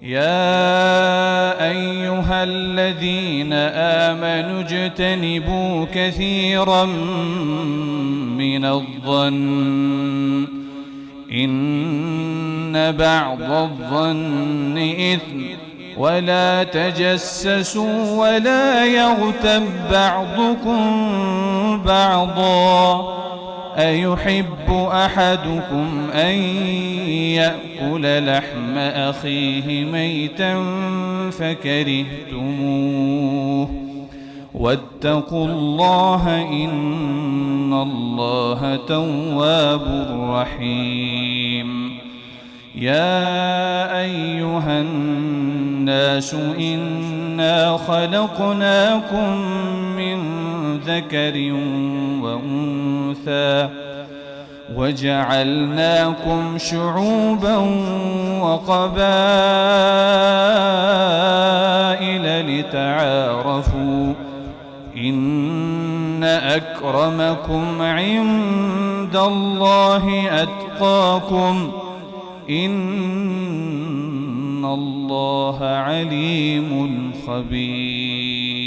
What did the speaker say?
يا أيها الذين آمنوا اجتنبوا كثيرا من الظن إن بعض الظن إثم ولا تجسسوا ولا يغتب بعضكم بعضا أيحب أحدكم أن يأكل لحم أخيه ميتا فكرهتموه واتقوا الله إن الله تواب رحيم يا أيها الناس إنا خلقناكم من ذكر وأنثى وجعلناكم شعوبا وقبائل لتعارفوا إن أكرمكم عند الله أتقاكم إن الله عليم خبير.